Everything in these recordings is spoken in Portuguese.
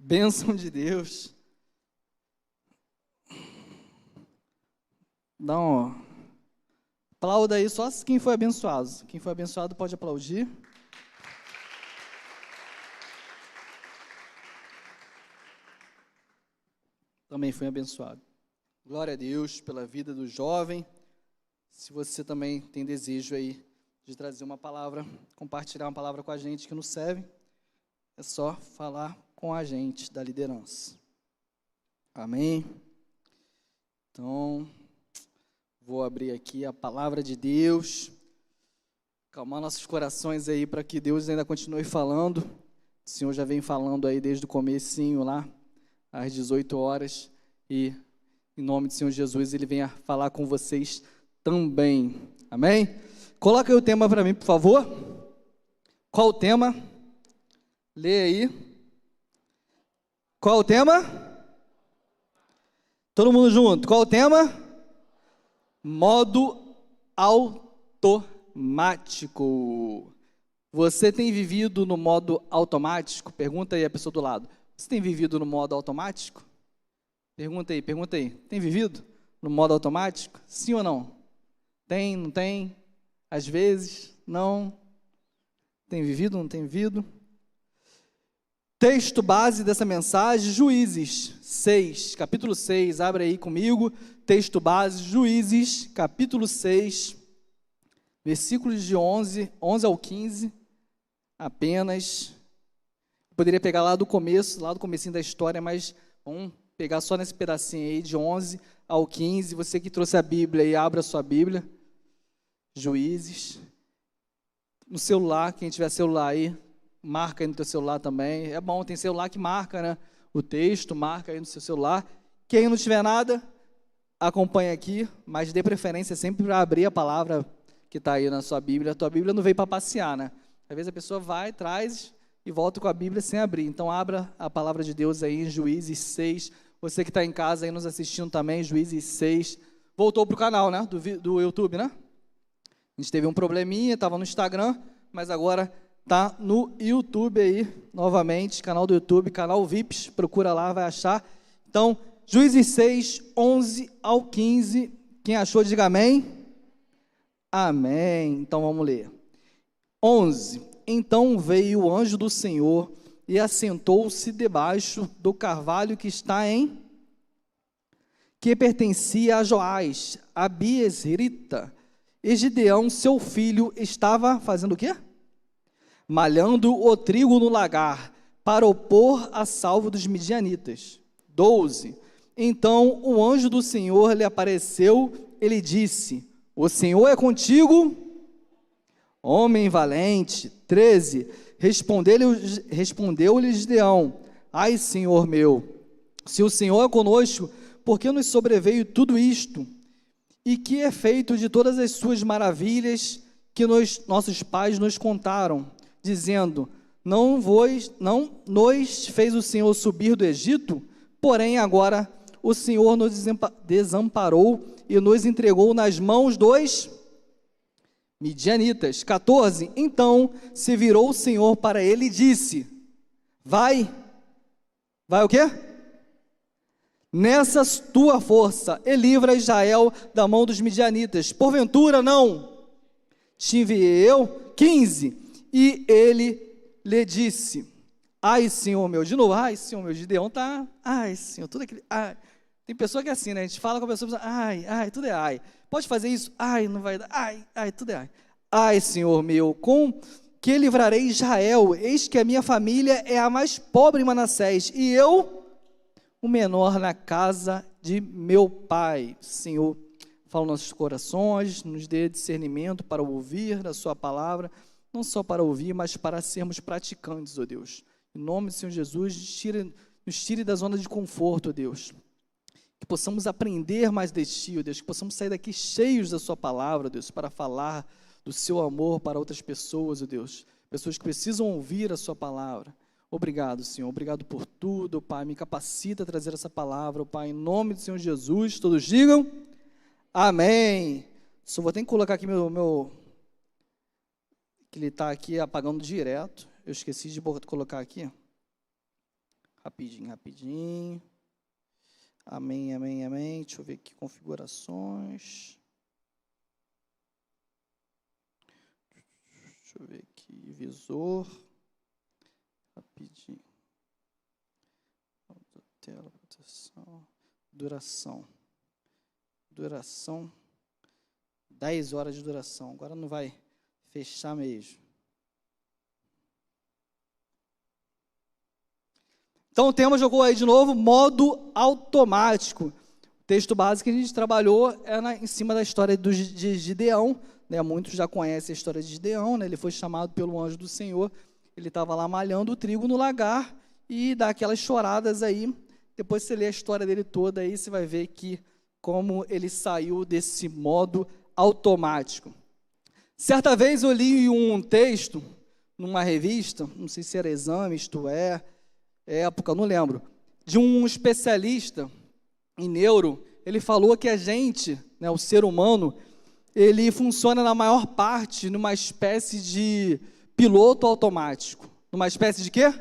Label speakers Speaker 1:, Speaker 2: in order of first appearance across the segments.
Speaker 1: Bênção de Deus. Dá um aplauda aí só quem foi abençoado. Quem foi abençoado pode aplaudir. Também foi abençoado. Glória a Deus pela vida do jovem. Se você também tem desejo aí de trazer uma palavra, compartilhar uma palavra com a gente que nos serve, é só falar com a gente da liderança. Amém? Então, vou abrir aqui a palavra de Deus, acalmar nossos corações aí para que Deus ainda continue falando. O Senhor já vem falando aí desde o comecinho lá, às 18 horas, e em nome do Senhor Jesus, Ele venha falar com vocês também. Amém? Coloca aí o tema para mim, por favor. Qual o tema? Lê aí. Qual o tema? Todo mundo junto. Qual o tema? Modo automático. Você tem vivido no modo automático? Pergunta aí a pessoa do lado. Você tem vivido no modo automático? Pergunta aí. Tem vivido no modo automático? Sim ou não? Tem, não tem? Às vezes, não? Tem vivido, não tem vivido? Texto base dessa mensagem, Juízes 6, capítulo 6, abre aí comigo, texto base, Juízes, capítulo 6, versículos de 11 ao 15, apenas. Poderia pegar lá do comecinho da história, mas vamos pegar só nesse pedacinho aí, de 11 ao 15, você que trouxe a Bíblia aí, abra a sua Bíblia, Juízes, no celular, quem tiver celular aí, marca aí no teu celular também, é bom, tem celular que marca, né, o texto, marca aí no seu celular. Quem não tiver nada, acompanha aqui, mas dê preferência sempre para abrir a palavra que está aí na sua Bíblia. A tua Bíblia não veio para passear, né? Às vezes a pessoa vai, traz e volta com a Bíblia sem abrir. Então abra a palavra de Deus aí em Juízes 6. Você que está em casa aí nos assistindo também, Juízes 6. Voltou para o canal, né, do YouTube, né? A gente teve um probleminha, estava no Instagram, mas agora tá no YouTube aí, novamente, canal do YouTube, canal VIPs, procura lá, vai achar. Então, Juízes 6, 11 ao 15, quem achou, diga amém. Amém. Então, vamos ler. 11, então veio o anjo do Senhor e assentou-se debaixo do carvalho que está que pertencia a Joás, a Biesrita, e Gideão, seu filho, estava fazendo o quê? Malhando o trigo no lagar, para opor a salvo dos midianitas. 12. Então o anjo do Senhor lhe apareceu, ele disse: o Senhor é contigo, homem valente. 13. Respondeu-lhe Gideão: ai, Senhor meu, se o Senhor é conosco, por que nos sobreveio tudo isto? E que é feito de todas as suas maravilhas que nossos pais nos contaram, dizendo: não nos fez o Senhor subir do Egito? Porém agora o Senhor nos desamparou e nos entregou nas mãos dos midianitas. 14. Então se virou o Senhor para ele e disse: vai o quê? Nessa tua força, e livra Israel da mão dos midianitas. Porventura não te enviei eu? 15. E ele lhe disse: ai, Senhor meu, de novo, ai, Senhor meu, Gideão tá, ai, Senhor, tudo aquilo, ai. Tem pessoa que é assim, né, a gente fala com a pessoa, ai, tudo é ai. Pode fazer isso? Ai, não vai dar, ai, tudo é ai. Ai, Senhor meu, com que livrarei Israel? Eis que a minha família é a mais pobre em Manassés, e eu o menor na casa de meu pai. Senhor, fala nos nossos corações, nos dê discernimento para ouvir a sua palavra, não só para ouvir, mas para sermos praticantes, ó Deus. Em nome do Senhor Jesus, nos tire da zona de conforto, ó Deus. Que possamos aprender mais de Ti, ó Deus, que possamos sair daqui cheios da sua palavra, ó Deus, para falar do seu amor para outras pessoas, ó Deus. Pessoas que precisam ouvir a sua palavra. Obrigado, Senhor, obrigado por tudo, Pai, me capacita a trazer essa palavra, Pai, em nome do Senhor Jesus, todos digam, amém. Só vou ter que colocar aqui que ele está aqui apagando direto, eu esqueci de colocar aqui, Rapidinho. Amém. Deixa eu ver aqui, configurações. Deixa eu ver aqui, visor. Rapidinho. Tela, proteção. Duração. 10 horas de duração. Agora não vai fechar mesmo. Então o tema jogou aí de novo, modo automático. O texto básico que a gente trabalhou é em cima da história de Gideão, né? Muitos já conhecem a história de Gideão, né? Ele foi chamado pelo anjo do Senhor, ele estava lá malhando o trigo no lagar e dá aquelas choradas aí. Depois você lê a história dele toda aí, você vai ver que como ele saiu desse modo automático. Certa vez eu li um texto numa revista, não sei se era Exame, Isto É, época, não lembro, de um especialista em neuro. Ele falou que a gente, né, o ser humano, ele funciona na maior parte numa espécie de piloto automático. Numa espécie de quê?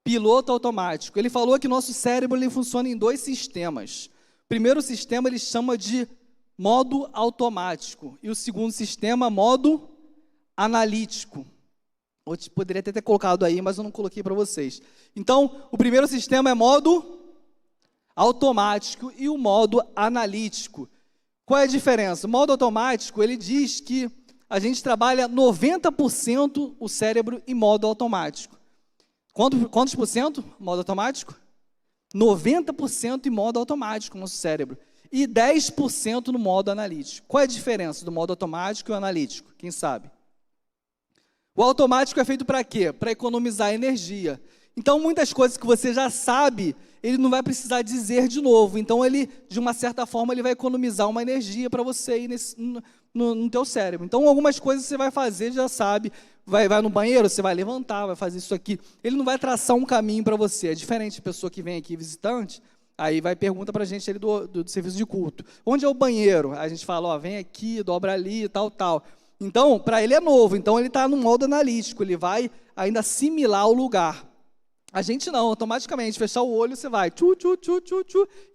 Speaker 1: Piloto automático. Ele falou que nosso cérebro ele funciona em 2 sistemas. O primeiro sistema ele chama de modo automático e o segundo sistema, modo analítico. Eu poderia ter colocado aí, mas eu não coloquei para vocês. Então, o primeiro sistema é modo automático e o modo analítico. Qual é a diferença? O modo automático, ele diz que a gente trabalha 90% o cérebro em modo automático. Quantos por cento modo automático? 90% em modo automático no nosso cérebro. E 10% no modo analítico. Qual é a diferença do modo automático e o analítico? Quem sabe? O automático é feito para quê? Para economizar energia. Então, muitas coisas que você já sabe, ele não vai precisar dizer de novo. Então, ele, de uma certa forma, ele vai economizar uma energia para você aí no teu cérebro. Então, algumas coisas você vai fazer, já sabe. Vai no banheiro, você vai levantar, vai fazer isso aqui. Ele não vai traçar um caminho para você. É diferente da pessoa que vem aqui, visitante, aí vai pergunta para a gente ali do serviço de culto. Onde é o banheiro? A gente fala, ó, vem aqui, dobra ali, tal. Então, para ele é novo, então ele está no modo analítico, ele vai ainda assimilar o lugar. A gente não, automaticamente, fechar o olho, você vai,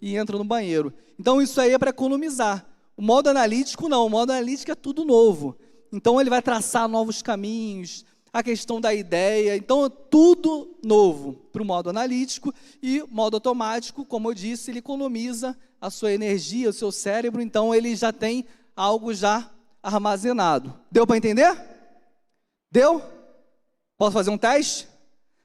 Speaker 1: e entra no banheiro. Então, isso aí é para economizar. O modo analítico não, o modo analítico é tudo novo. Então, ele vai traçar novos caminhos, a questão da ideia, então é tudo novo para o modo analítico e o modo automático, como eu disse, ele economiza a sua energia, o seu cérebro, então ele já tem algo já armazenado. Deu para entender? Deu? Posso fazer um teste?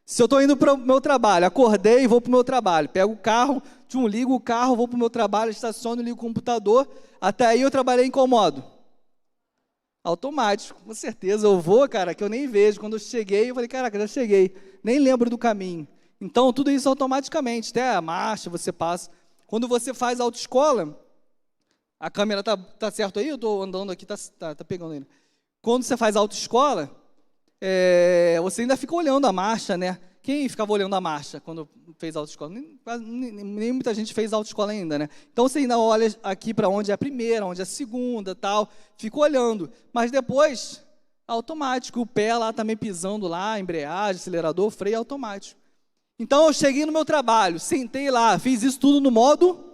Speaker 1: Se eu estou indo para o meu trabalho, acordei e vou para o meu trabalho, pego o carro, ligo o carro, vou para o meu trabalho, estaciono, ligo o computador, até aí eu trabalhei em qual modo? Automático, com certeza. Eu vou, cara, que eu nem vejo. Quando eu cheguei, eu falei, caraca, já cheguei. Nem lembro do caminho. Então, tudo isso automaticamente, até a marcha você passa. Quando você faz autoescola, a câmera tá certo aí? Eu estou andando aqui, tá pegando ainda. Quando você faz autoescola, você ainda fica olhando a marcha, né? Quem ficava olhando a marcha quando fez autoescola? Nem muita gente fez autoescola ainda, né? Então você ainda olha aqui para onde é a primeira, onde é a segunda, tal, fica olhando. Mas depois, automático, o pé lá também pisando lá, embreagem, acelerador, freio automático. Então eu cheguei no meu trabalho, sentei lá, fiz isso tudo no modo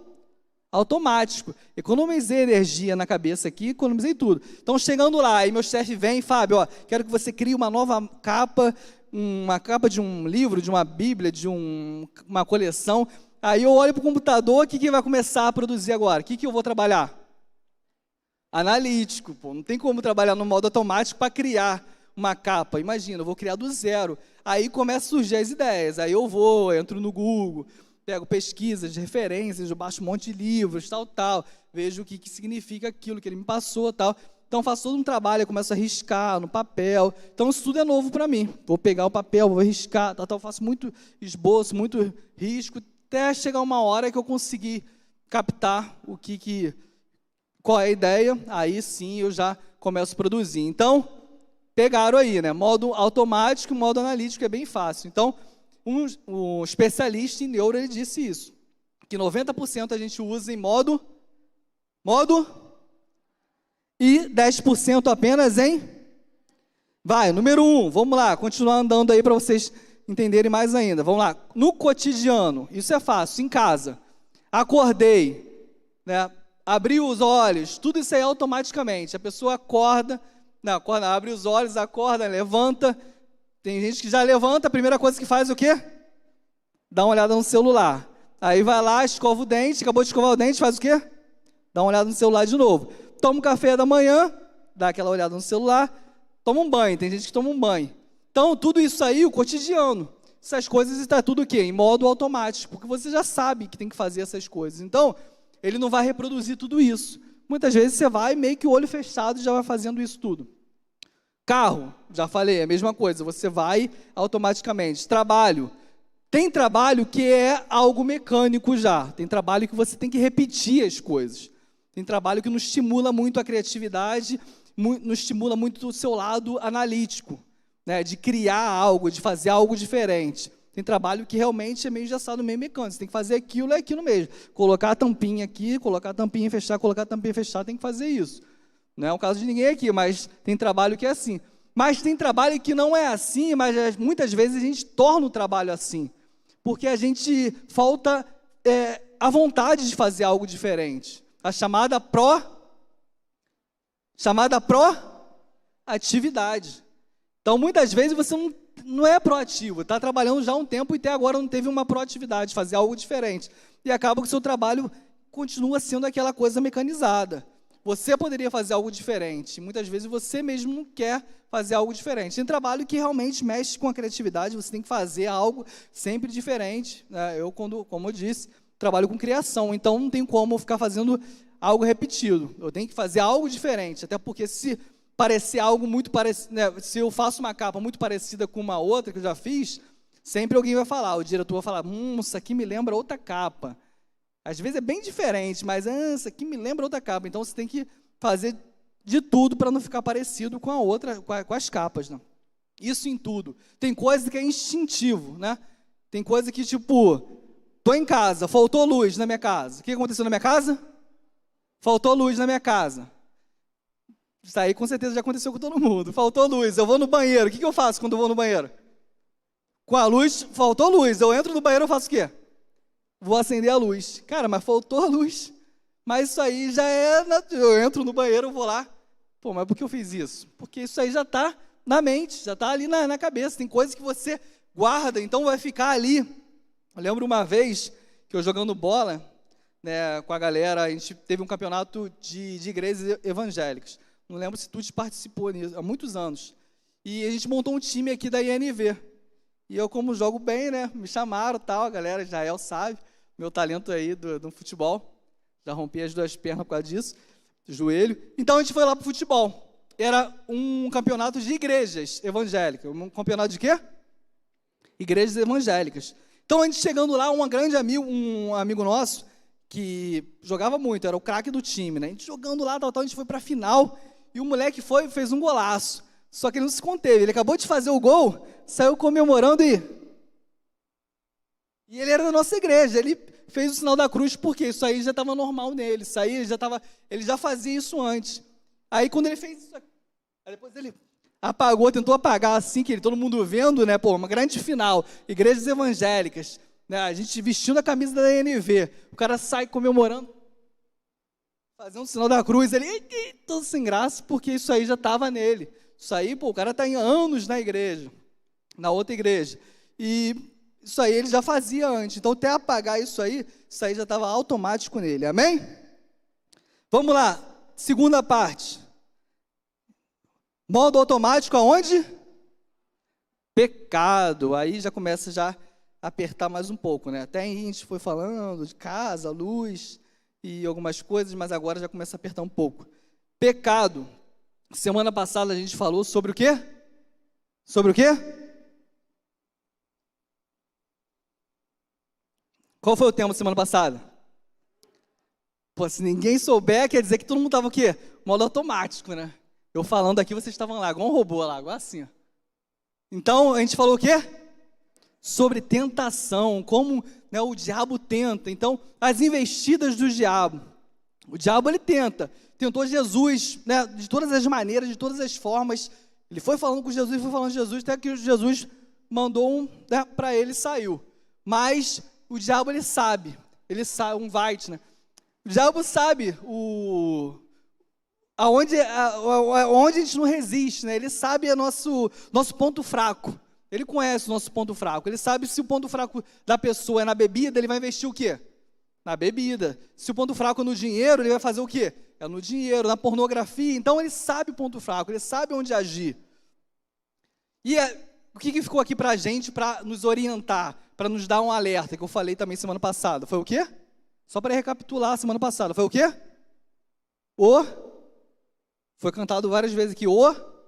Speaker 1: automático. Economizei energia na cabeça aqui, economizei tudo. Então chegando lá, aí meu chefe vem, Fábio, ó, quero que você crie uma nova capa, uma capa de um livro, de uma bíblia, de uma coleção. Aí eu olho para o computador, o que vai começar a produzir agora? O que eu vou trabalhar? Analítico, pô. Não tem como trabalhar no modo automático para criar uma capa. Imagina, eu vou criar do zero. Aí começam a surgir as ideias. Aí eu entro no Google, pego pesquisas, referências, eu baixo um monte de livros, tal. Vejo o que significa aquilo que ele me passou, tal. Então, faço todo um trabalho, eu começo a riscar no papel. Então, isso tudo é novo para mim. Vou pegar o papel, vou riscar, tal. Faço muito esboço, muito risco, até chegar uma hora que eu consegui captar qual é a ideia. Aí, sim, eu já começo a produzir. Então, pegaram aí, né? Modo automático e modo analítico é bem fácil. Então, um especialista em neuro, ele disse isso, que 90% a gente usa em modo e 10% apenas em... número 1, vamos lá, continuar andando aí para vocês entenderem mais ainda. Vamos lá. No cotidiano, isso é fácil, em casa. Acordei, né? Abri os olhos, tudo isso aí automaticamente. A pessoa acorda, abre os olhos, acorda, levanta. Tem gente que já levanta, a primeira coisa que faz é o quê? Dá uma olhada no celular. Aí vai lá, escova o dente, acabou de escovar o dente, faz o quê? Dá uma olhada no celular de novo. Toma um café da manhã, dá aquela olhada no celular, toma um banho, tem gente que toma um banho. Então, tudo isso aí, o cotidiano, essas coisas está tudo o quê? Em modo automático, porque você já sabe que tem que fazer essas coisas. Então, ele não vai reproduzir tudo isso. Muitas vezes você vai meio que o olho fechado e já vai fazendo isso tudo. Carro, já falei, é a mesma coisa, você vai automaticamente. Trabalho, tem trabalho que é algo mecânico já, tem trabalho que você tem que repetir as coisas. Tem trabalho que não estimula muito a criatividade, não estimula muito o seu lado analítico, né, de criar algo, de fazer algo diferente. Tem trabalho que realmente é meio engessado, meio mecânico. Você tem que fazer aquilo, é aquilo mesmo. Colocar a tampinha aqui, colocar a tampinha e fechar, colocar a tampinha e fechar, tem que fazer isso. Não é o caso de ninguém aqui, mas tem trabalho que é assim. Mas tem trabalho que não é assim, mas muitas vezes a gente torna o trabalho assim. Porque a gente falta a vontade de fazer algo diferente. A chamada proatividade. Então, muitas vezes você não é proativo, está trabalhando já há um tempo e até agora não teve uma proatividade, fazer algo diferente. E acaba que o seu trabalho continua sendo aquela coisa mecanizada. Você poderia fazer algo diferente. Muitas vezes você mesmo não quer fazer algo diferente. Tem trabalho que realmente mexe com a criatividade, você tem que fazer algo sempre diferente. Eu, como eu disse, trabalho com criação, então não tem como ficar fazendo algo repetido. Eu tenho que fazer algo diferente, até porque se parecer algo muito parecido, né, se eu faço uma capa muito parecida com uma outra que eu já fiz, sempre alguém vai falar, o diretor vai falar, isso aqui me lembra outra capa. Às vezes é bem diferente, mas isso aqui me lembra outra capa. Então você tem que fazer de tudo para não ficar parecido com a outra, com as capas, né? Isso em tudo. Tem coisa que é instintivo, né? Tem coisa que, tipo, tô em casa, faltou luz na minha casa. O que aconteceu na minha casa? Faltou luz na minha casa. Isso aí com certeza já aconteceu com todo mundo. Faltou luz, eu vou no banheiro. O que eu faço quando eu vou no banheiro? Com a luz, faltou luz. Eu entro no banheiro, eu faço o quê? Vou acender a luz. Cara, mas faltou a luz. Mas isso aí já é... Eu entro no banheiro, eu vou lá. Pô, mas por que eu fiz isso? Porque isso aí já está na mente, já está ali na cabeça. Tem coisas que você guarda, então vai ficar ali. Eu lembro uma vez que eu jogando bola, né, com a galera, a gente teve um campeonato de igrejas evangélicas. Não lembro se tu participou nisso, há muitos anos. E a gente montou um time aqui da INV. E eu, como jogo bem, né, me chamaram, tal, a galera, Israel sabe, meu talento aí do futebol. Já rompi as 2 pernas por causa disso, joelho. Então a gente foi lá para o futebol. Era um campeonato de igrejas evangélicas. Um campeonato de quê? Igrejas evangélicas. Então a gente chegando lá, um amigo nosso, que jogava muito, era o craque do time, né? A gente jogando lá, a gente foi para a final, e o moleque fez um golaço. Só que ele não se conteve, ele acabou de fazer o gol, saiu comemorando e ele era da nossa igreja, ele fez o sinal da cruz, porque isso aí já estava normal nele, isso aí ele já fazia isso antes. Aí quando ele fez isso, aí depois ele apagou, tentou apagar assim, que todo mundo vendo, né, uma grande final, igrejas evangélicas, né, a gente vestindo a camisa da INV, o cara sai comemorando, fazendo o sinal da cruz, ele todo sem graça, porque isso aí já estava nele. Isso aí, o cara está em anos na igreja, na outra igreja. E isso aí ele já fazia antes. Então, até apagar isso aí já estava automático nele. Amém? Vamos lá. Segunda parte. Modo automático aonde? Pecado. Aí já começa a apertar mais um pouco, né? Até a gente foi falando de casa, luz e algumas coisas, mas agora já começa a apertar um pouco. Pecado. Semana passada a gente falou sobre o quê? Sobre o quê? Qual foi o tema da semana passada? Pô, se ninguém souber, quer dizer que todo mundo estava o quê? Modo automático, né? Eu falando aqui, vocês estavam lá, igual um robô lá, igual assim. Ó. Então, a gente falou o quê? Sobre tentação, como, né, o diabo tenta. Então, as investidas do diabo. O diabo, ele tentou Jesus, né, de todas as maneiras, de todas as formas. Ele foi falando com Jesus, até que Jesus mandou para ele e saiu. Mas o diabo, ele sabe, um Weitz, né? O diabo sabe aonde a gente não resiste, né? Ele sabe nosso ponto fraco. Ele conhece o nosso ponto fraco. Ele sabe se o ponto fraco da pessoa é na bebida, ele vai investir o quê? Na bebida. Se o ponto fraco é no dinheiro, ele vai fazer o quê? É no dinheiro, na pornografia. Então ele sabe o ponto fraco, ele sabe onde agir. E o que ficou aqui para a gente, para nos orientar, para nos dar um alerta, que eu falei também semana passada? Foi o quê? Só para recapitular, semana passada. Foi o quê? Foi cantado várias vezes aqui.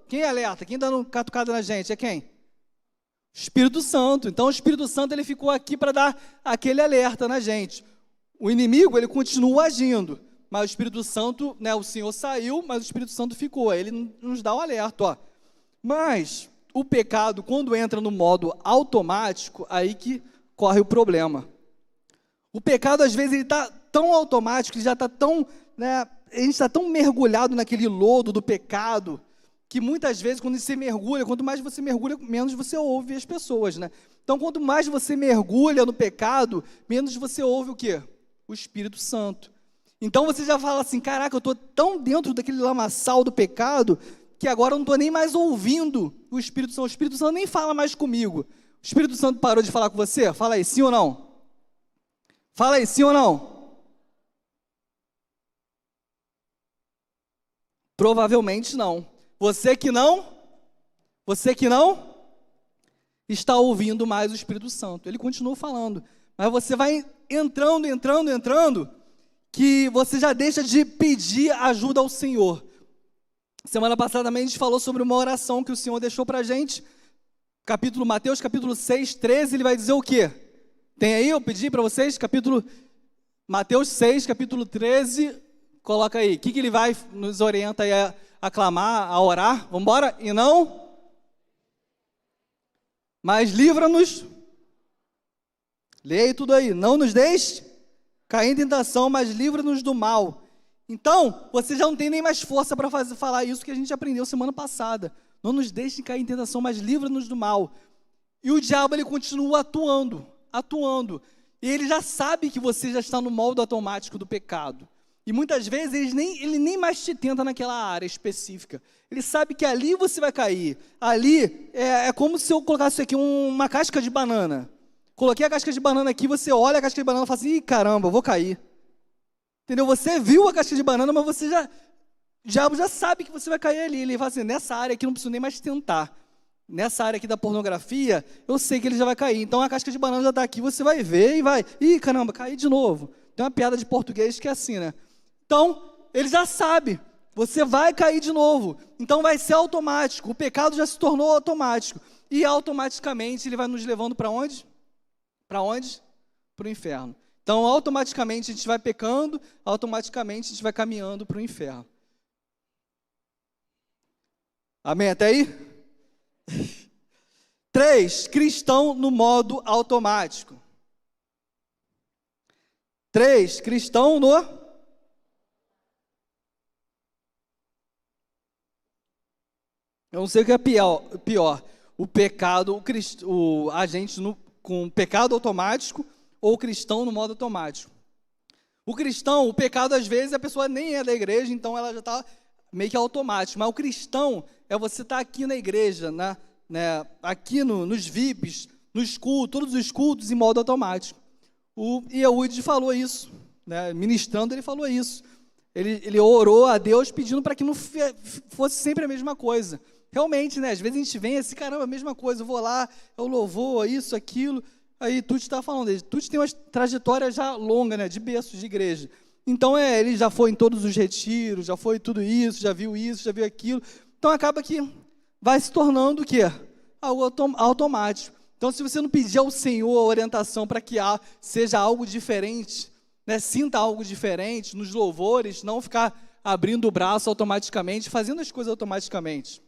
Speaker 1: Quem alerta? Quem dá catucada na gente? É quem? Espírito Santo. Então o Espírito Santo, ele ficou aqui para dar aquele alerta na gente. O inimigo, ele continua agindo, mas o Espírito Santo, né, o Senhor saiu, mas o Espírito Santo ficou. Ele nos dá o alerta, Mas o pecado, quando entra no modo automático, aí que corre o problema. O pecado, às vezes, ele está tão automático, ele já está tão, né, a gente está tão mergulhado naquele lodo do pecado, que muitas vezes, quando você mergulha, quanto mais você mergulha, menos você ouve as pessoas, né? Então, quanto mais você mergulha no pecado, menos você ouve o quê? O Espírito Santo. Então, você já fala assim, caraca, eu estou tão dentro daquele lamaçal do pecado, que agora eu não estou nem mais ouvindo o Espírito Santo. O Espírito Santo nem fala mais comigo. O Espírito Santo parou de falar com você? Fala aí, sim ou não? Fala aí, sim ou não? Provavelmente não. Você que não está ouvindo mais o Espírito Santo. Ele continua falando, mas você vai entrando, que você já deixa de pedir ajuda ao Senhor. Semana passada também a gente falou sobre uma oração que o Senhor deixou para a gente. Mateus capítulo 6, 13, ele vai dizer o quê? Tem aí, eu pedi para vocês, Mateus 6, capítulo 13, coloca aí. O que ele vai nos orienta aí a clamar, a orar? Vamos embora? E não? Mas livra-nos. Leia aí tudo aí. Não nos deixe cair em tentação, mas livra-nos do mal. Então, você já não tem nem mais força para falar isso que a gente aprendeu semana passada. Não nos deixe cair em tentação, mas livra-nos do mal. E o diabo, ele continua atuando. E ele já sabe que você já está no modo automático do pecado. E muitas vezes ele nem mais te tenta naquela área específica. Ele sabe que ali você vai cair. Ali é como se eu colocasse aqui uma casca de banana. Coloquei a casca de banana aqui, você olha a casca de banana e fala assim, ih, caramba, eu vou cair. Entendeu? Você viu a casca de banana, mas o diabo já sabe que você vai cair ali. Ele fala assim, nessa área aqui não preciso nem mais tentar. Nessa área aqui da pornografia, eu sei que ele já vai cair. Então a casca de banana já está aqui, você vai ver e vai. Ih, caramba, caí de novo. Tem uma piada de português que é assim, né? Então, ele já sabe, você vai cair de novo. Então vai ser automático. O pecado já se tornou automático. E automaticamente ele vai nos levando para onde? Para onde? Para o inferno. Então, automaticamente a gente vai pecando, automaticamente a gente vai caminhando para o inferno. Amém? Até aí? 3. Cristão no modo automático. 3. Cristão no... Eu não sei o que é pior. O pecado, a gente com pecado automático ou o cristão no modo automático. O cristão, o pecado às vezes a pessoa nem é da igreja, então ela já está meio que automático. Mas o cristão é você estar aqui na igreja, né, aqui nos VIPs, nos cultos, todos os cultos em modo automático. O Yehud falou isso, né, ministrando ele falou isso. Ele orou a Deus pedindo para que não fosse sempre a mesma coisa. Realmente, né, às vezes a gente vem assim, caramba, a mesma coisa, eu vou lá, eu louvor, isso, aquilo. Aí Tuti está falando, Tuti tem uma trajetória já longa, né, de berços de igreja. Então, ele já foi em todos os retiros, já foi tudo isso, já viu aquilo. Então, acaba que vai se tornando o quê? Algo automático. Então, se você não pedir ao Senhor a orientação para que seja algo diferente, né, sinta algo diferente nos louvores, não ficar abrindo o braço automaticamente, fazendo as coisas automaticamente.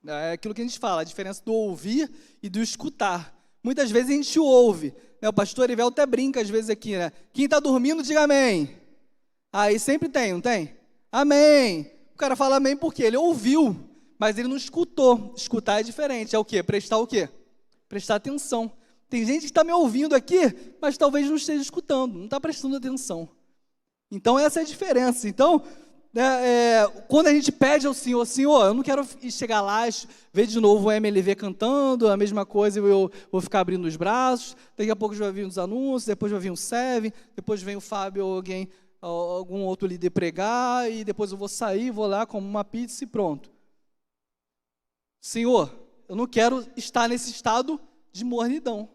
Speaker 1: É aquilo que a gente fala, a diferença do ouvir e do escutar. Muitas vezes a gente ouve, né? O pastor Erivel até brinca às vezes aqui, né? Quem está dormindo, diga amém. Aí sempre tem, não tem? Amém. O cara fala amém porque ele ouviu, mas ele não escutou. Escutar é diferente, é o quê? Prestar o quê? prestar atenção. Tem gente que está me ouvindo aqui, mas talvez não esteja escutando, não está prestando atenção. Então, essa é a diferença. Então, quando a gente pede ao Senhor, Senhor, eu não quero chegar lá, ver de novo o MLV cantando, a mesma coisa, eu vou ficar abrindo os braços, daqui a pouco já vai vir os anúncios, depois vai vir um Seven, depois vem o Fábio ou algum outro líder pregar, e depois eu vou sair, vou lá, como uma pizza e pronto. Senhor, eu não quero estar nesse estado de mornidão.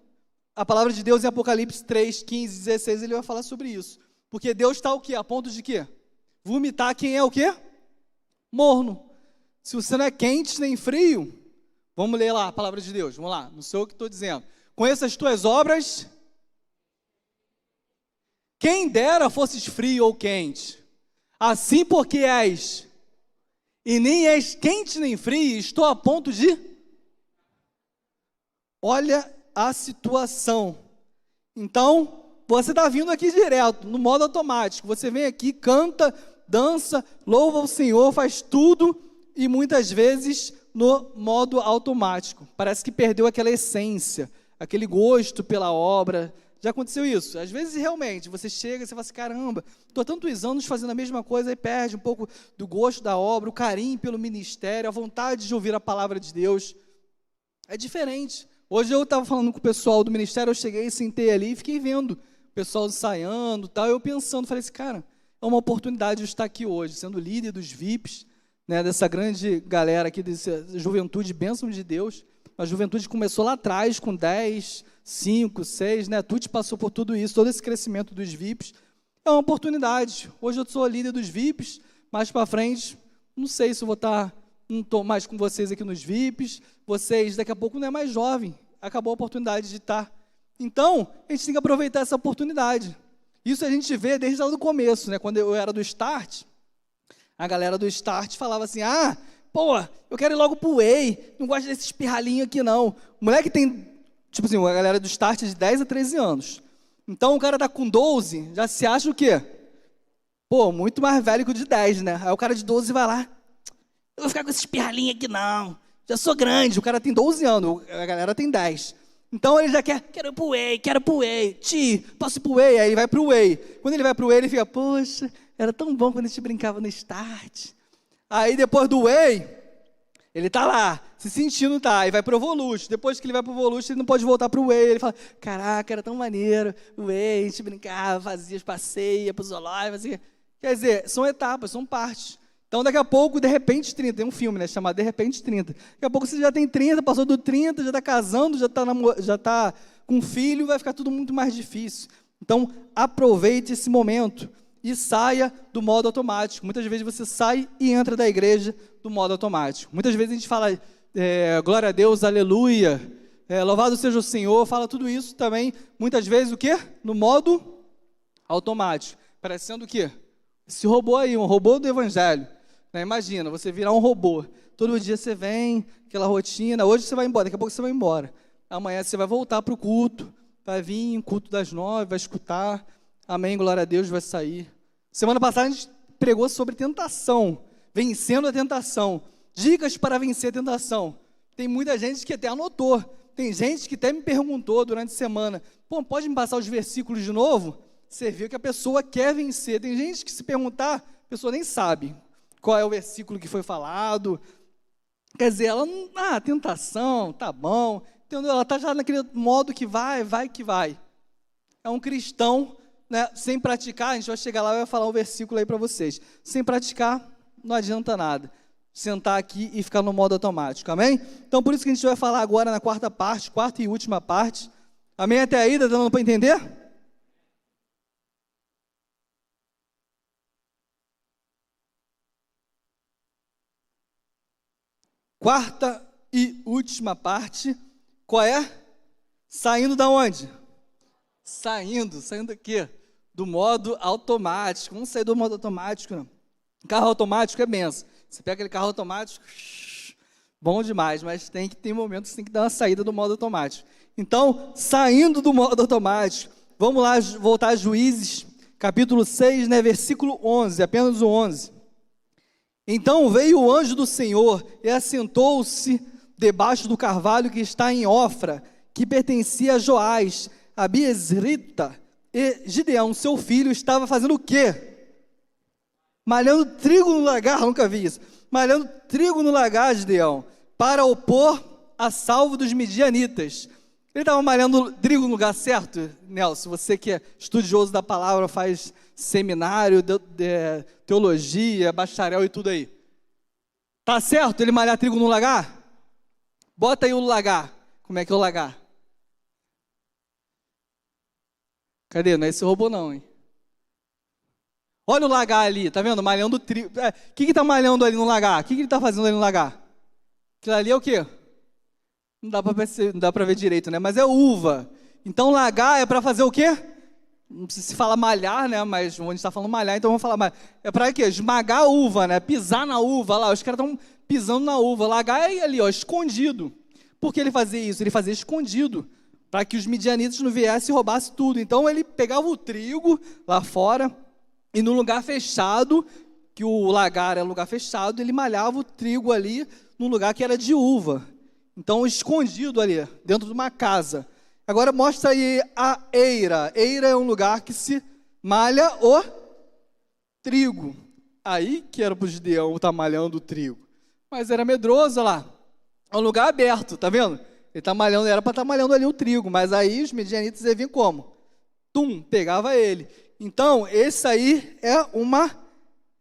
Speaker 1: A palavra de Deus em Apocalipse 3, 15, 16, ele vai falar sobre isso. Porque Deus está o quê? A ponto de quê? Vomitar quem é o quê? Morno. Se você não é quente nem frio, vamos ler lá a palavra de Deus, vamos lá, não sei o que estou dizendo. Conheça as tuas obras. Quem dera fosses frio ou quente. Assim porque és, e nem és quente nem frio, estou a ponto de... Olha a situação. Então, você está vindo aqui direto, no modo automático. Você vem aqui, canta, dança, louva o Senhor, faz tudo, e muitas vezes no modo automático. Parece que perdeu aquela essência, aquele gosto pela obra. Já aconteceu isso? Às vezes, realmente, você chega e você fala assim, caramba, estou há tantos anos fazendo a mesma coisa, e perde um pouco do gosto da obra, o carinho pelo ministério, a vontade de ouvir a palavra de Deus. É diferente. Hoje eu estava falando com o pessoal do ministério, eu cheguei, sentei ali e fiquei vendo o pessoal ensaiando e tal, eu pensando, falei assim, cara, é uma oportunidade de estar aqui hoje, sendo líder dos VIPs, né, dessa grande galera aqui, dessa juventude, bênção de Deus. A juventude começou lá atrás, com 10, 5, 6, né, Tuti passou por tudo isso, todo esse crescimento dos VIPs. É uma oportunidade. Hoje eu sou líder dos VIPs, mais para frente, não sei se eu vou estar, não estou mais com vocês aqui nos VIPs, vocês daqui a pouco não é mais jovem, acabou a oportunidade de estar. Então, a gente tem que aproveitar essa oportunidade. Isso a gente vê desde lá do começo, né? Quando eu era do Start, a galera do Start falava assim, eu quero ir logo pro Whey, não gosto desses pirralhinhos aqui não. O moleque tem, tipo assim, a galera do Start de 10 a 13 anos. Então, o cara tá com 12, já se acha o quê? Muito mais velho que o de 10, né? Aí o cara de 12 vai lá, eu vou ficar com esses pirralhinhos aqui não, já sou grande, o cara tem 12 anos, a galera tem 10. Então ele já quero ir pro Whey, posso ir pro Whey? Aí ele vai pro Whey. Quando ele vai pro Whey, ele fica, poxa, era tão bom quando a gente brincava no Start. Aí depois do Whey, ele tá lá, se sentindo, aí vai pro Evolution. Depois que ele vai pro Evolution, ele não pode voltar pro Whey. Ele fala, caraca, era tão maneiro, o Whey, a gente brincava, fazia os passeios, ia pro zoológico, assim. Quer dizer, são etapas, são partes. Então, daqui a pouco, de repente 30, tem um filme, né, chamado De Repente 30. Daqui a pouco você já tem 30, passou do 30, já está casando, já tá com filho, vai ficar tudo muito mais difícil. Então, aproveite esse momento e saia do modo automático. Muitas vezes você sai e entra da igreja do modo automático. Muitas vezes a gente fala, glória a Deus, aleluia, louvado seja o Senhor, fala tudo isso também, muitas vezes o quê? No modo automático. Parecendo o quê? Esse robô aí, um robô do evangelho. Imagina, você virar um robô. Todo dia você vem, aquela rotina. Hoje você vai embora, daqui a pouco você vai embora. Amanhã você vai voltar para o culto. Vai vir, culto das 9, vai escutar. Amém, glória a Deus, vai sair. Semana passada a gente pregou sobre tentação. Vencendo a tentação. Dicas para vencer a tentação. Tem muita gente que até anotou. Tem gente que até me perguntou durante a semana. Pode me passar os versículos de novo? Você viu que a pessoa quer vencer. Tem gente que se perguntar, a pessoa nem sabe qual é o versículo que foi falado. Quer dizer, ela não, tentação, tá bom, entendeu? Ela está já naquele modo que vai que vai. É um cristão, né, sem praticar, a gente vai chegar lá e vai falar um versículo aí para vocês. Sem praticar, não adianta nada. Sentar aqui e ficar no modo automático, amém? Então, por isso que a gente vai falar agora na quarta e última parte. Amém? Até aí, tá dando para entender? Quarta e última parte, qual é? Saindo da onde? Saindo do quê? Do modo automático. Vamos sair do modo automático, não. Carro automático é benção. Você pega aquele carro automático, bom demais, mas tem momentos que tem que dar uma saída do modo automático. Então, saindo do modo automático, vamos lá voltar a Juízes, capítulo 6, né, versículo 11, apenas o 11. Então veio o anjo do Senhor e assentou-se debaixo do carvalho que está em Ofra, que pertencia a Joás, a Biesrita, e Gideão, seu filho, estava fazendo o quê? Malhando trigo no lagar, nunca vi isso. Malhando trigo no lagar, Gideão, para opor a salvo dos midianitas. Ele estava malhando trigo no lugar certo, Nelson? Você que é estudioso da palavra, faz seminário, teologia, bacharel e tudo aí. Tá certo ele malhar trigo no lagar? Bota aí o lagar. Como é que é o lagar? Cadê? Não é esse robô não, hein? Olha o lagar ali, tá vendo? Malhando trigo. O que está malhando ali no lagar? O que ele está fazendo ali no lagar? Aquilo ali é o quê? Não dá para ver direito, né? Mas é uva. Então lagar é para fazer o quê? Não precisa se falar malhar, né? Mas a gente está falando malhar, então vamos falar malhar. É para quê? Esmagar a uva, né? Pisar na uva. Lá, os caras estão pisando na uva. Lagar é ali, ó, escondido. Por que ele fazia isso? Ele fazia escondido, para que os midianitas não viessem e roubassem tudo. Então ele pegava o trigo lá fora, e no lugar fechado, que o lagar era lugar fechado, ele malhava o trigo ali, num lugar que era de uva. Então, escondido ali, dentro de uma casa. Agora mostra aí a eira. Eira é um lugar que se malha o trigo. Aí que era para o Gideão estar malhando o trigo. Mas era medroso, olha lá. É um lugar aberto, tá vendo? Ele está malhando, era para estar malhando ali o trigo. Mas aí os midianitas iam vir como? Pegava ele. Então, esse aí é uma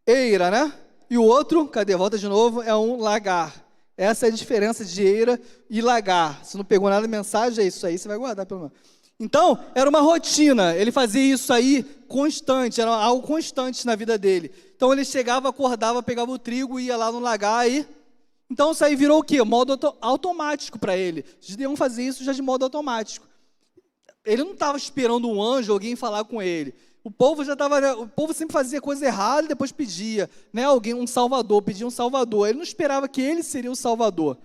Speaker 1: eira, né? E o outro, cadê? Volta de novo, é um lagar. Essa é a diferença de eira e lagar. Se não pegou nada de mensagem, é isso aí, você vai guardar pelo menos. Então, era uma rotina, ele fazia isso aí constante, era algo constante na vida dele. Então, ele chegava, acordava, pegava o trigo, ia lá no lagar e... Então, isso aí virou o quê? Modo automático para ele. Gideão fazia isso já de modo automático. Ele não estava esperando um anjo, alguém falar com ele. O povo sempre fazia coisa errada e depois pedia, né, alguém, um salvador, pedia um salvador. Ele não esperava que ele seria o salvador.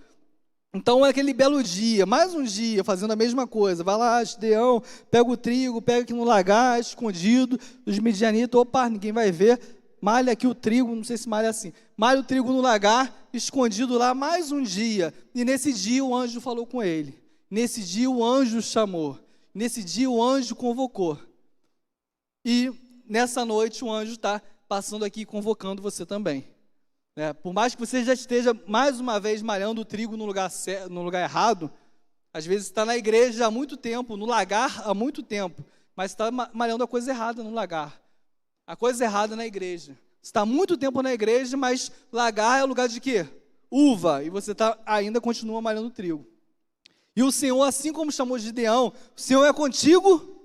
Speaker 1: Então, aquele belo dia, mais um dia, fazendo a mesma coisa. Vai lá, Gideão, pega o trigo, pega aqui no lagar, escondido, os midianitas, opa, ninguém vai ver. Malha aqui o trigo, não sei se malha assim. Malha o trigo no lagar, escondido lá, mais um dia. E nesse dia o anjo falou com ele. Nesse dia o anjo chamou. Nesse dia o anjo convocou. E nessa noite o anjo está passando aqui convocando você também. Por mais que você já esteja mais uma vez malhando o trigo no lugar errado, às vezes está na igreja há muito tempo, no lagar há muito tempo, mas está malhando a coisa errada no lagar. A coisa errada na igreja. Você está há muito tempo na igreja, mas lagar é o lugar de quê? Uva. E você ainda continua malhando trigo. E o Senhor, assim como chamou Gideão, o Senhor é contigo.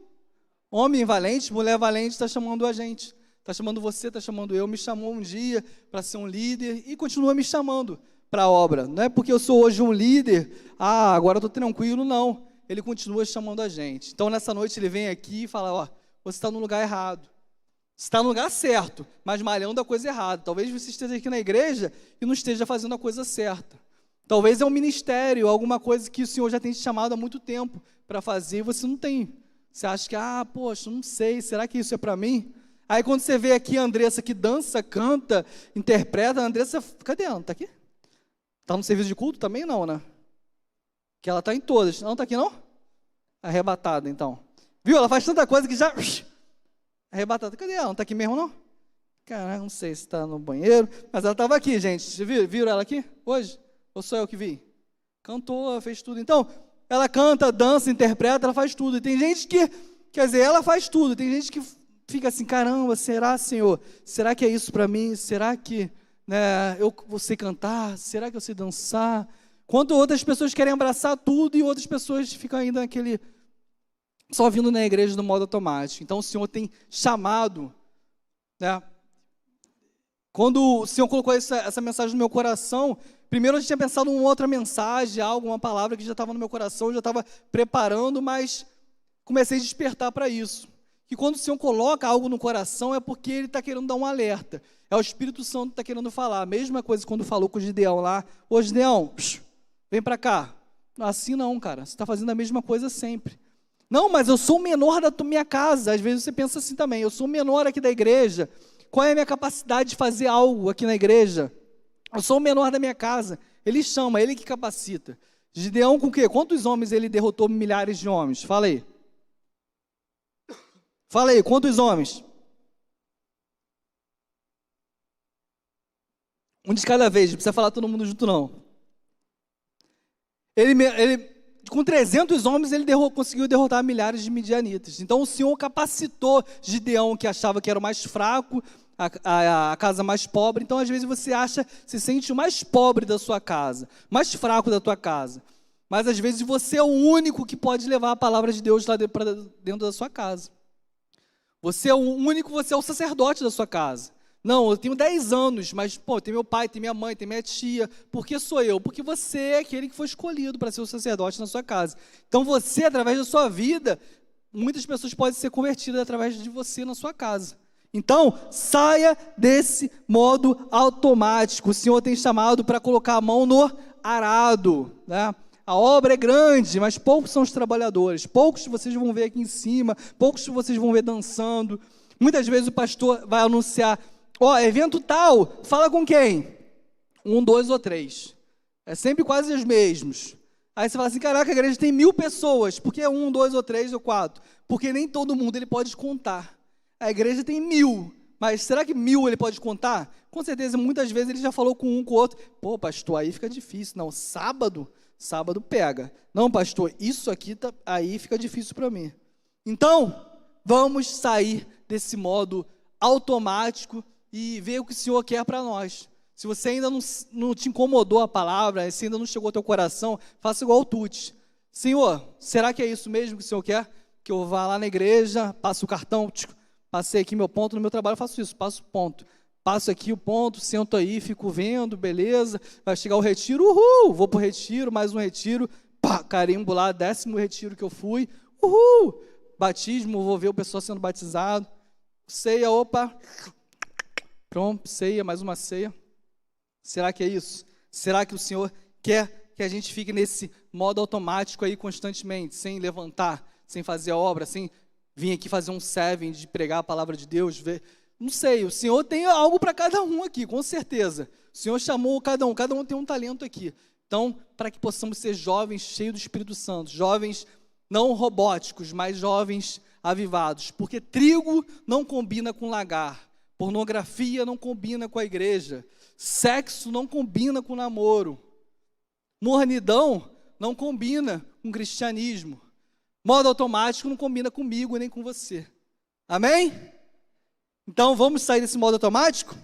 Speaker 1: Homem valente, mulher valente, está chamando a gente. Está chamando você, está chamando eu. Me chamou um dia para ser um líder e continua me chamando para a obra. Não é porque eu sou hoje um líder, agora estou tranquilo, não. Ele continua chamando a gente. Então, nessa noite, ele vem aqui e fala, você está no lugar errado. Você está no lugar certo, mas malhando a coisa errada. Talvez você esteja aqui na igreja e não esteja fazendo a coisa certa. Talvez é um ministério, alguma coisa que o Senhor já tem te chamado há muito tempo para fazer e você não tem. Você acha que, poxa, não sei, será que isso é para mim? Aí quando você vê aqui a Andressa que dança, canta, interpreta, a Andressa, cadê ela? Está aqui? Está no serviço de culto também não, né? Que ela está em todas. Não está aqui não? Arrebatada, então. Viu? Ela faz tanta coisa que já... Arrebatada. Cadê ela? Não está aqui mesmo, não? Caraca, não sei se está no banheiro, mas ela estava aqui, gente. Viram ela aqui hoje? Ou sou eu que vi? Cantou, fez tudo. Então, ela canta, dança, interpreta, ela faz tudo. E tem gente que, quer dizer, ela faz tudo. Tem gente que fica assim, caramba, será, Senhor? Será que é isso para mim? Será que eu vou sei cantar? Será que eu sei dançar? Quanto outras pessoas querem abraçar tudo e outras pessoas ficam ainda naquele... só vindo na igreja no modo automático. Então, o Senhor tem chamado, né? Quando o Senhor colocou essa mensagem no meu coração, primeiro eu tinha pensado em outra mensagem, uma palavra que já estava no meu coração, eu já estava preparando, mas comecei a despertar para isso. Que quando o Senhor coloca algo no coração é porque Ele está querendo dar um alerta. É o Espírito Santo que está querendo falar. A mesma coisa quando falou com o Gideão lá. Ô Gideão, vem para cá. Assim não, cara. Você está fazendo a mesma coisa sempre. Não, mas eu sou o menor da minha casa. Às vezes você pensa assim também. Eu sou o menor aqui da igreja. Qual é a minha capacidade de fazer algo aqui na igreja? Eu sou o menor da minha casa. Ele chama, ele que capacita. Gideão com o quê? Quantos homens ele derrotou milhares de homens? Fala aí. Fala aí, quantos homens? Um de cada vez, não precisa falar todo mundo junto não. Com 300 homens, ele conseguiu derrotar milhares de midianitas. Então o Senhor capacitou Gideão, que achava que era o mais fraco, a casa mais pobre. Então às vezes você se sente o mais pobre da sua casa, mais fraco da tua casa. Mas às vezes você é o único que pode levar a palavra de Deus lá para dentro da sua casa. Você é o único, você é o sacerdote da sua casa. Não, eu tenho 10 anos, mas, tem meu pai, tem minha mãe, tem minha tia. Por que sou eu? Porque você é aquele que foi escolhido para ser o sacerdote na sua casa. Então você, através da sua vida, muitas pessoas podem ser convertidas através de você na sua casa. Então, saia desse modo automático. O Senhor tem chamado para colocar a mão no arado, né? A obra é grande, mas poucos são os trabalhadores. Poucos vocês vão ver aqui em cima, poucos vocês vão ver dançando. Muitas vezes o pastor vai anunciar: evento tal, fala com quem? 1, 2 ou 3. É sempre quase os mesmos. Aí você fala assim: caraca, a igreja tem 1000 pessoas. Por que 1, 2 ou 3 ou 4? Porque nem todo mundo ele pode contar. A igreja tem 1000, mas será que 1000 ele pode contar? Com certeza, muitas vezes ele já falou com um, com o outro. Pô, pastor, aí fica difícil. Não, sábado pega. Não, pastor, isso aqui aí fica difícil para mim. Então, vamos sair desse modo automático e ver o que o Senhor quer para nós. Se você ainda não te incomodou a palavra, se ainda não chegou ao teu coração, faça igual o Tuti. Senhor, será que é isso mesmo que o Senhor quer? Que eu vá lá na igreja, passo o cartão, passei aqui meu ponto no meu trabalho, eu faço isso, passo o ponto. Passo aqui o ponto, sento aí, fico vendo, beleza. Vai chegar o retiro, vou para o retiro, mais um retiro, carimbo lá, 10º retiro que eu fui, batismo, vou ver o pessoal sendo batizado. Ceia, pronto, ceia, mais uma ceia. Será que é isso? Será que o Senhor quer que a gente fique nesse modo automático aí constantemente, sem levantar, sem fazer a obra, sem vir aqui fazer um serve de pregar a palavra de Deus, ver? Não sei, o Senhor tem algo para cada um aqui, com certeza. O Senhor chamou cada um tem um talento aqui. Então, para que possamos ser jovens cheios do Espírito Santo, jovens não robóticos, mas jovens avivados, porque trigo não combina com lagar, pornografia não combina com a igreja, sexo não combina com namoro, mornidão não combina com cristianismo, modo automático não combina comigo nem com você. Amém? Então vamos sair desse modo automático?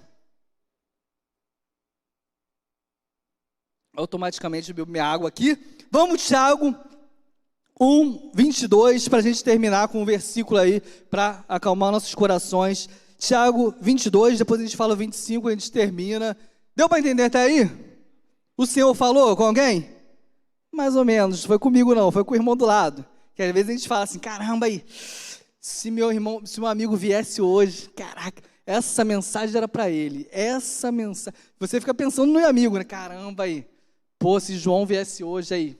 Speaker 1: Automaticamente eu bebo minha água aqui. Vamos, Tiago 1, 22, para a gente terminar com um versículo aí, para acalmar nossos corações. Tiago 22, depois a gente fala 25, a gente termina. Deu para entender até aí? O Senhor falou com alguém? Mais ou menos, foi comigo não, foi com o irmão do lado. Que às vezes a gente fala assim: caramba aí, se meu amigo viesse hoje, caraca, essa mensagem era para ele, essa mensagem. Você fica pensando no meu amigo, né? Caramba aí, se João viesse hoje aí,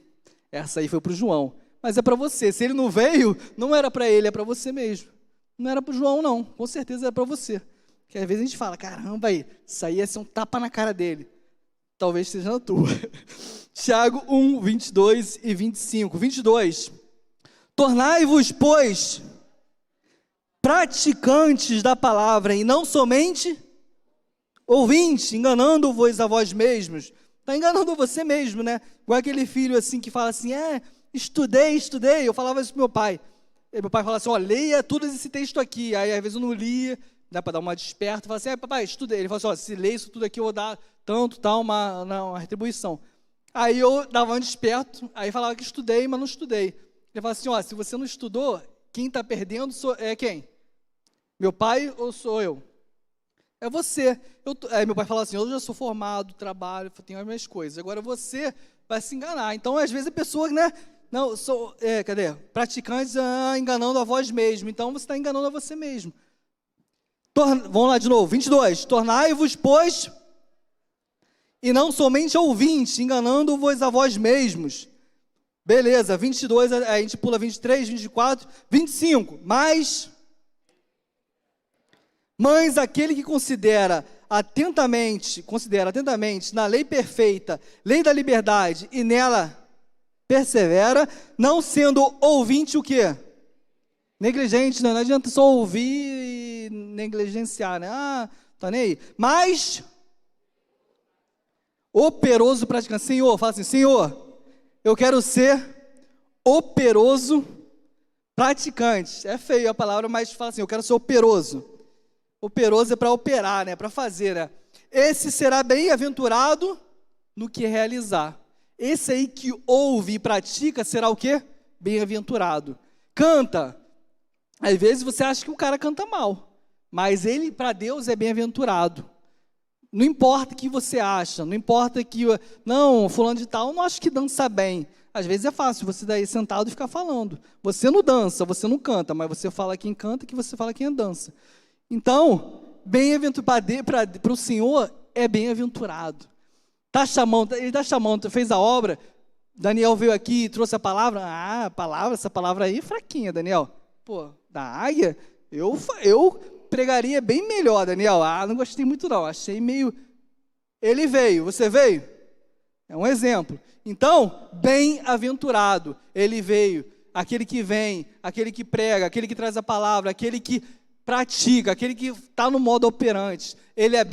Speaker 1: essa aí foi para o João. Mas é para você, se ele não veio, não era para ele, é para você mesmo. Não era para o João não, com certeza era para você. Porque às vezes a gente fala: caramba aí, isso aí ia ser um tapa na cara dele. Talvez seja na tua. Tiago 1, 22 e 25. 22. Tornai-vos, pois, praticantes da palavra, e não somente ouvintes, enganando-vos a vós mesmos. Está enganando você mesmo, né? Igual aquele filho assim que fala assim: estudei. Eu falava isso pro meu pai. E meu pai falava assim: leia tudo esse texto aqui. Aí às vezes eu não lia, dá para dar uma desperta. Fala assim: papai, estudei. Ele falou assim: se ler isso tudo aqui, eu vou dar tanto, tal, uma retribuição. Aí eu dava um desperto, aí falava que estudei, mas não estudei. Ele falava assim: se você não estudou, quem está perdendo é quem? Meu pai ou sou eu? É você. Aí meu pai falava assim: eu já sou formado, trabalho, tenho as minhas coisas. Agora você vai se enganar. Então, às vezes a pessoa, né? Não, praticantes enganando a vós mesmo. Então, você está enganando a você mesmo. Vamos lá de novo, 22. Tornai-vos, pois, e não somente ouvintes, enganando-vos a vós mesmos. Beleza, 22, a gente pula 23, 24, 25. Mas aquele que considera atentamente na lei perfeita, lei da liberdade, e nela persevera, não sendo ouvinte o quê? Negligente, não adianta só ouvir e negligenciar, né? Ah, tá nem aí. Mas, operoso praticante. Senhor, fala assim, Senhor, eu quero ser operoso praticante. É feio a palavra, mas fala assim, eu quero ser operoso. Operoso é para operar, né? Para fazer, né? Esse será bem-aventurado no que realizar. Esse aí que ouve e pratica será o quê? Bem-aventurado. Canta. Às vezes você acha que o cara canta mal, mas ele, para Deus, é bem-aventurado. Não importa o que você acha, não importa que, não, fulano de tal, não acho que dança bem. Às vezes é fácil você daí sentado e ficar falando. Você não dança, você não canta, mas você fala quem canta, que você fala quem dança. Então, para o Senhor é bem-aventurado. Ele está chamando, fez a obra, Daniel veio aqui e trouxe a palavra. Ah, essa palavra aí é fraquinha, Daniel. Pô, da águia, eu pregaria bem melhor, Daniel. Ah, não gostei muito não, achei meio... Ele veio, você veio? É um exemplo. Então, bem-aventurado, ele veio. Aquele que vem, aquele que prega, aquele que traz a palavra, aquele que pratica, aquele que está no modo operante. Ele é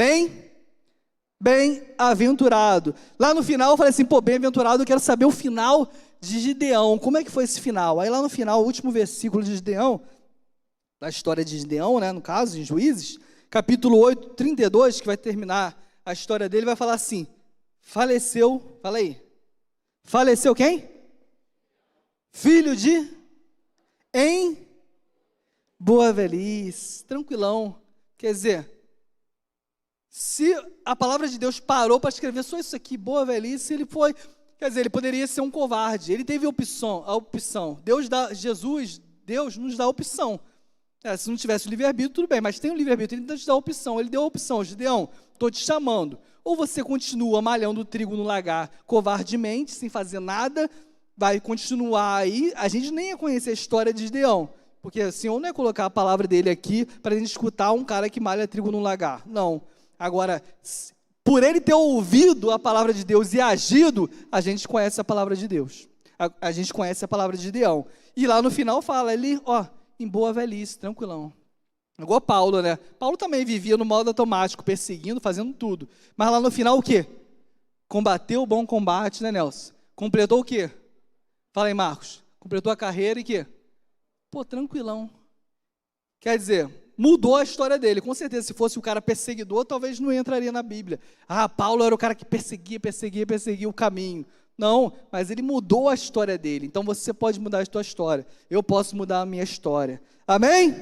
Speaker 1: bem-aventurado. Lá no final eu falei assim, pô, bem-aventurado, eu quero saber o final de Gideão. Como é que foi esse final? Aí lá no final, o último versículo de Gideão, da história de Gideão, né, no caso, em Juízes, capítulo 8, 32, que vai terminar a história dele, vai falar assim, faleceu, fala aí, faleceu quem? Filho de, em boa velhice, tranquilão. Quer dizer, se a palavra de Deus parou para escrever só isso aqui, boa velhice, ele foi, quer dizer, ele poderia ser um covarde, ele teve a opção. Deus nos dá a opção. Se não tivesse o livre-arbítrio, tudo bem, mas tem o livre-arbítrio, ele nos dá a opção, ele deu a opção, Gideão, estou te chamando, ou você continua malhando o trigo no lagar covardemente, sem fazer nada, vai continuar aí, a gente nem ia conhecer a história de Gideão, porque o Senhor não ia colocar a palavra dele aqui para a gente escutar um cara que malha trigo no lagar, não. Agora, por ele ter ouvido a palavra de Deus e agido, a gente conhece a palavra de Deus, a gente conhece a palavra de Gideão, e lá no final fala, ele, em boa velhice, tranquilão. Igual Paulo, né? Paulo também vivia no modo automático, perseguindo, fazendo tudo. Mas lá no final o quê? Combateu o bom combate, né, Nelson? Completou o quê? Fala aí, Marcos. Completou a carreira e quê? Pô, tranquilão. Quer dizer, mudou a história dele. Com certeza, se fosse o cara perseguidor, talvez não entraria na Bíblia. Ah, Paulo era o cara que perseguia o caminho. Não, mas ele mudou a história dele. Então você pode mudar a sua história. Eu posso mudar a minha história. Amém?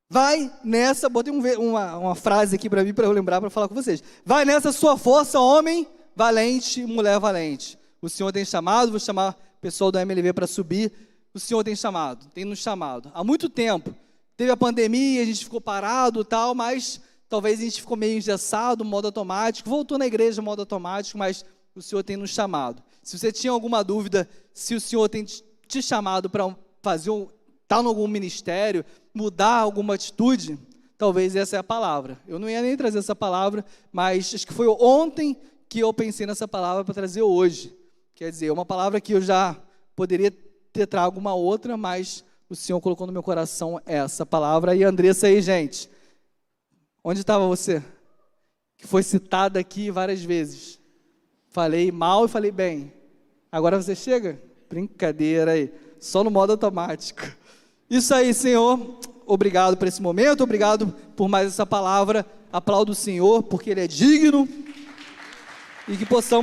Speaker 1: Vai nessa, botei uma frase aqui para mim, para eu lembrar, para falar com vocês. Vai nessa sua força, homem valente, mulher valente. O Senhor tem chamado, vou chamar o pessoal do MLV para subir. O Senhor tem chamado, tem nos chamado. Há muito tempo. Teve a pandemia, a gente ficou parado e tal, mas talvez a gente ficou meio engessado, modo automático. Voltou na igreja, modo automático, mas o Senhor tem nos chamado. Se você tinha alguma dúvida, se o Senhor tem te chamado para estar em algum ministério, mudar alguma atitude, talvez essa é a palavra. Eu não ia nem trazer essa palavra, mas acho que foi ontem que eu pensei nessa palavra para trazer hoje. Quer dizer, uma palavra que eu já poderia ter trago uma outra, mas o Senhor colocou no meu coração essa palavra. E Andressa aí, gente, onde estava você? Que foi citada aqui várias vezes. Falei mal e falei bem. Agora você chega? Brincadeira aí. Só no modo automático. Isso aí, Senhor. Obrigado por esse momento. Obrigado por mais essa palavra. Aplaudo o Senhor, porque Ele é digno. E que possamos